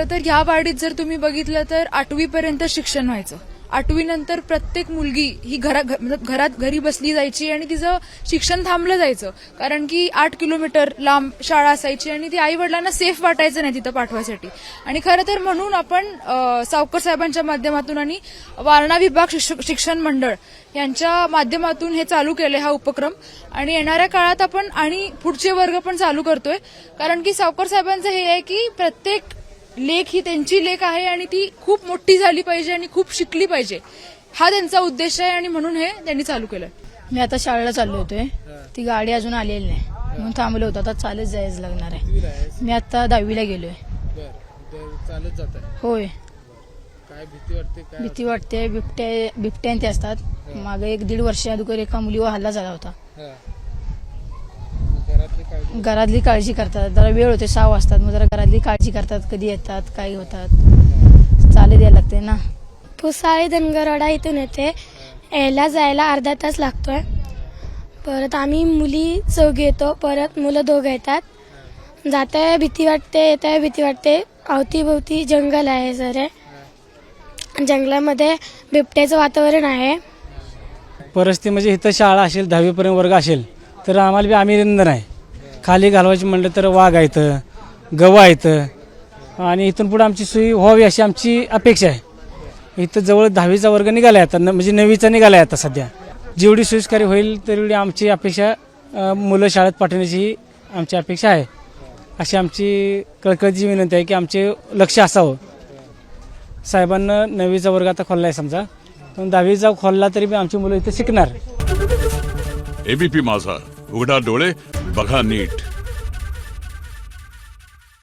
खरं तर ह्या वाडीत जर तुम्ही बघितलं तर 8वी पर्यंत शिक्षण व्हायचं. 8वी नंतर प्रत्येक मुलगी ही घरात घरी बसली जायची आणि तिचं शिक्षण थांबलं जायचं, कारण की 8 किलोमीटर लांब शाळा असायची आणि ती आई वडिलांना सेफ वाटायचं नाही तिथं पाठवायसाठी. आणि खरं तर म्हणून आपण सावकर साहेबांच्या माध्यमातून आणि वारणा विभाग शिक्षण मंडळ यांच्या माध्यमातून हे चालू केले हा उपक्रम. आणि येणाऱ्या काळात आपण आणि पुढचे वर्ग पण चालू करतोय, कारण की सावकर साहेबांचं हे आहे की प्रत्येक लेख ही त्यांची लेख आहे आणि ती खूप मोठी झाली पाहिजे आणि खूप शिकली पाहिजे, हा त्यांचा उद्देश आहे आणि म्हणून हे त्यांनी चालू केलं. मी आता शाळेला चाललो होते, ती गाडी अजून आलेली नाही म्हणून थांबलो होतो. आता चालत जायचं लागणार आहे. मी आता 10वीला गेलोय. चालत जात आहे. होय. काय भीती वाटते? भीती वाटते. बिबट्या ते असतात. मागे 1-1.5 वर्ष अगोदर एका मुलीवर हल्ला झाला होता. घरातली काळजी करतात. जरा वेळ होते 6 वाजतात, मग जरा घरातली काळजी करतात, कधी येतात काय होतात, चालत यायला लागते ना. पुसाळी धनगरवाडा इथून येते. यायला जायला अर्धा तास लागतोय. परत आम्ही मुली 4 येतो, परत मुलं 2 येतात. जाताय भीती वाटते, येताय भीती वाटते. अवतीभोवती जंगल आहे सर, जंगलामध्ये बिबट्याचं वातावरण आहे. परिस्थिती म्हणजे इथं शाळा असेल 10वी पर्यंत वर्ग असेल तर आम्हाला बी आम्ही निंदन आहे. खाली घालवायची म्हणलं तर वाघ आहेत, गवा आहेत आणि इथून पुढे आमची सोयी व्हावी अशी आमची अपेक्षा आहे. इथं जवळ 10वीचा वर्ग निघाला आहे आता, म्हणजे 9वीचा निघाला आहे आता सध्या. जेवढी सोयीस्कारी होईल तेवढी आमची अपेक्षा मुलं शाळेत पाठवण्याची आमची अपेक्षा आहे. अशी आमची कळकळीची विनंती आहे की आमचे लक्ष असावं. साहेबांना 9वीचा वर्ग आता खोलला आहे समजा, पण 10वीचा खोलला तरी बी आमची मुलं इथे शिकणार. एबीपी माझा, उघडा डोळे बघा नीट.